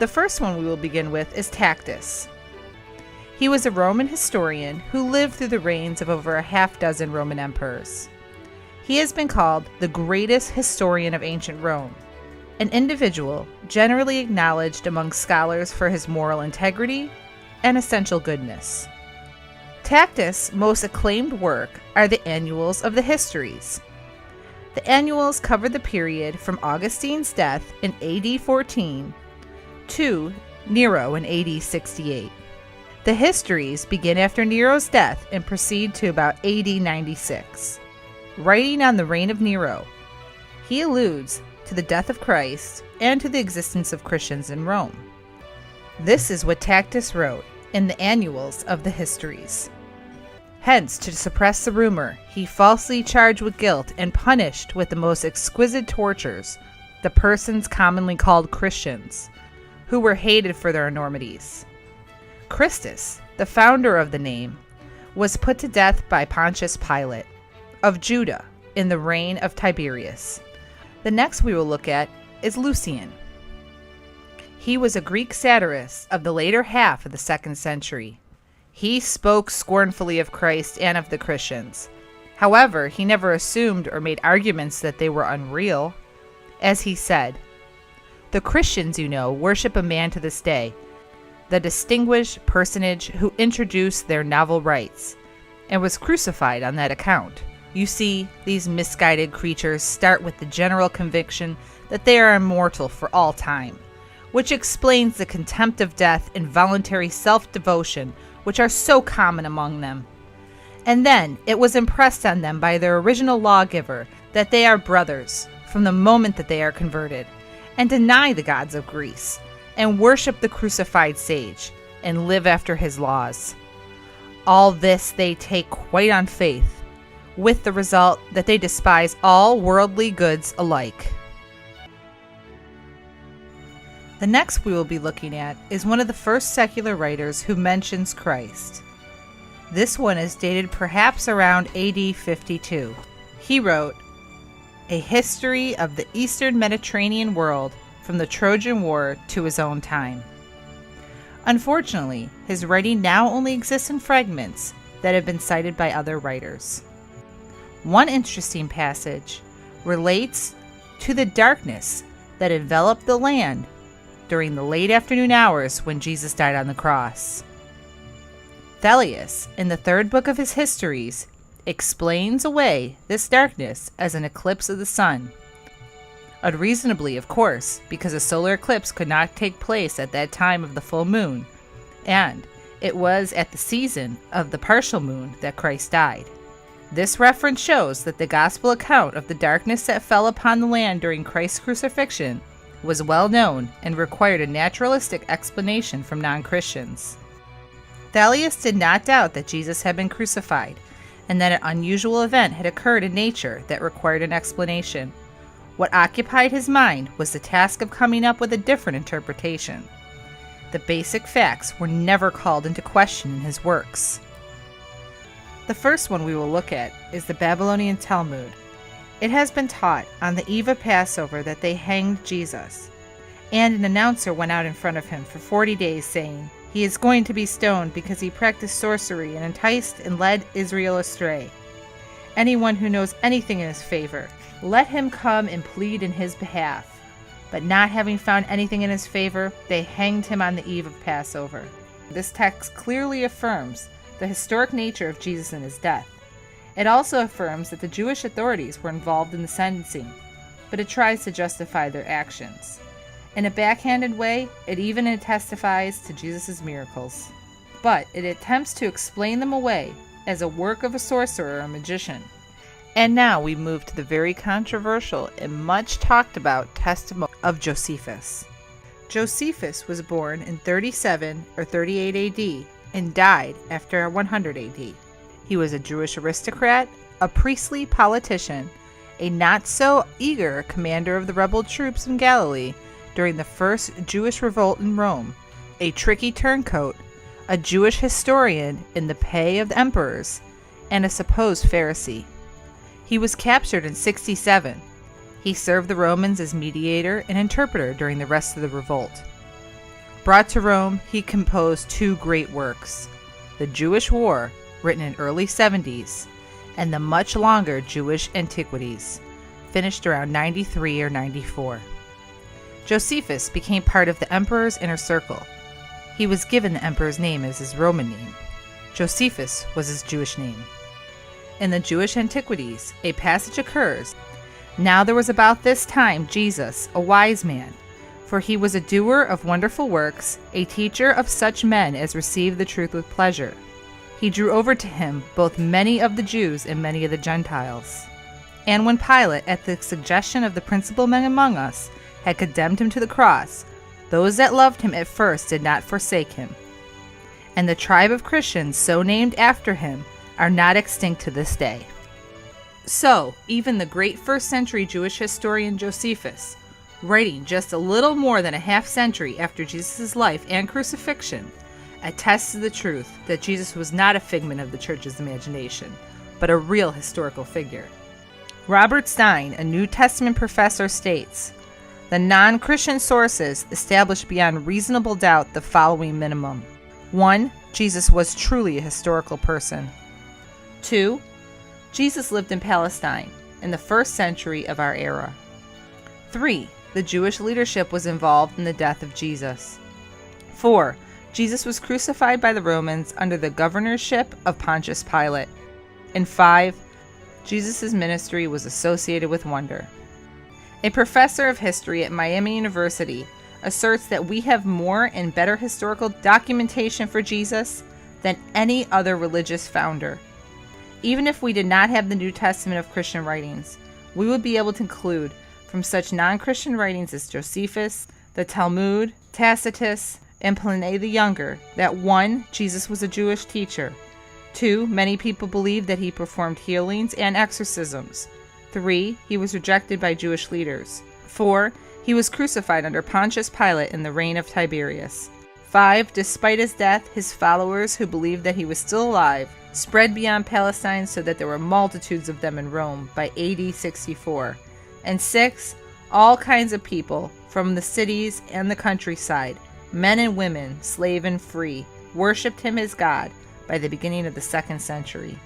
The first one we will begin with is Tacitus. He was a Roman historian who lived through the reigns of over a half-dozen Roman emperors. He has been called the greatest historian of ancient Rome, an individual generally acknowledged among scholars for his moral integrity and essential goodness. Tacitus' most acclaimed work are the Annuals of the Histories. The Annuals cover the period from Augustine's death in AD 14 to Nero in AD 68. The Histories begin after Nero's death and proceed to about AD 96. Writing on the reign of Nero, he alludes to the death of Christ and to the existence of Christians in Rome. This is what Tacitus wrote in the Annuals of the Histories. Hence, to suppress the rumor, he falsely charged with guilt and punished with the most exquisite tortures the persons commonly called Christians, who were hated for their enormities. Christus, the founder of the name, was put to death by Pontius Pilate of Judah in the reign of Tiberius. The next we will look at is Lucian. He was a Greek satirist of the later half of the 2nd century. He spoke scornfully of Christ and of the Christians. However, he never assumed or made arguments that they were unreal. As he said, "The Christians, you know, worship a man to this day, the distinguished personage who introduced their novel rites, and was crucified on that account. You see, these misguided creatures start with the general conviction that they are immortal for all time, which explains the contempt of death and voluntary self-devotion which are so common among them. And then it was impressed on them by their original lawgiver that they are brothers from the moment that they are converted, and deny the gods of Greece, and worship the crucified sage, and live after his laws. All this they take quite on faith, with the result that they despise all worldly goods alike." The next we will be looking at is one of the first secular writers who mentions Christ. This one is dated perhaps around AD 52. He wrote, "A history of the Eastern Mediterranean world from the Trojan War to his own time." Unfortunately, his writing now only exists in fragments that have been cited by other writers. One interesting passage relates to the darkness that enveloped the land during the late afternoon hours when Jesus died on the cross. Thelius, in the 3rd book of his Histories, explains away this darkness as an eclipse of the sun. Unreasonably, of course, because a solar eclipse could not take place at that time of the full moon, and it was at the season of the partial moon that Christ died. This reference shows that the gospel account of the darkness that fell upon the land during Christ's crucifixion was well known and required a naturalistic explanation from non-Christians. Thelius did not doubt that Jesus had been crucified, and that an unusual event had occurred in nature that required an explanation. What occupied his mind was the task of coming up with a different interpretation. The basic facts were never called into question in his works. The first one we will look at is the Babylonian Talmud. It has been taught on the eve of Passover that they hanged Jesus, and an announcer went out in front of him for 40 days saying, "He is going to be stoned because he practiced sorcery and enticed and led Israel astray. Anyone who knows anything in his favor, let him come and plead in his behalf." But not having found anything in his favor, they hanged him on the eve of Passover. This text clearly affirms the historic nature of Jesus and his death. It also affirms that the Jewish authorities were involved in the sentencing, but it tries to justify their actions. In a backhanded way, it even testifies to Jesus' miracles. But it attempts to explain them away as a work of a sorcerer or magician. And now we move to the very controversial and much talked about testimony of Josephus. Josephus was born in 37 or 38 AD and died after 100 AD. He was a Jewish aristocrat, a priestly politician, a not-so-eager commander of the rebel troops in Galilee during the first Jewish revolt in Rome, a tricky turncoat, a Jewish historian in the pay of the emperors, and a supposed Pharisee. He was captured in 67. He served the Romans as mediator and interpreter during the rest of the revolt. Brought to Rome, he composed two great works: the Jewish War, written in early 70s, and the much longer Jewish Antiquities, finished around 93 or 94. Josephus became part of the emperor's inner circle. He was given the emperor's name as his Roman name. Josephus was his Jewish name. In the Jewish Antiquities, a passage occurs, "Now there was about this time Jesus, a wise man, for he was a doer of wonderful works, a teacher of such men as received the truth with pleasure. He drew over to him both many of the Jews and many of the Gentiles. And when Pilate, at the suggestion of the principal men among us, had condemned him to the cross, those that loved him at first did not forsake him. And the tribe of Christians so named after him are not extinct to this day." So, even the great first-century Jewish historian Josephus, writing just a little more than a half-century after Jesus' life and crucifixion, attests to the truth that Jesus was not a figment of the church's imagination, but a real historical figure. Robert Stein, a New Testament professor, states, "The non-Christian sources establish beyond reasonable doubt the following minimum. 1. Jesus was truly a historical person. 2. Jesus lived in Palestine in the 1st century of our era. 3. The Jewish leadership was involved in the death of Jesus. 4. Jesus was crucified by the Romans under the governorship of Pontius Pilate. And 5. Jesus' ministry was associated with wonder." A professor of history at Miami University asserts that we have more and better historical documentation for Jesus than any other religious founder. Even if we did not have the New Testament of Christian writings, we would be able to conclude from such non-Christian writings as Josephus, the Talmud, Tacitus, and Pliny the Younger that 1. Jesus was a Jewish teacher. 2. Many people believed that he performed healings and exorcisms. 3. He was rejected by Jewish leaders. 4. He was crucified under Pontius Pilate in the reign of Tiberius. 5. Despite his death, his followers, who believed that he was still alive, spread beyond Palestine so that there were multitudes of them in Rome by AD 64. And 6. All kinds of people from the cities and the countryside, men and women, slave and free, worshipped him as God by the beginning of the 2nd century.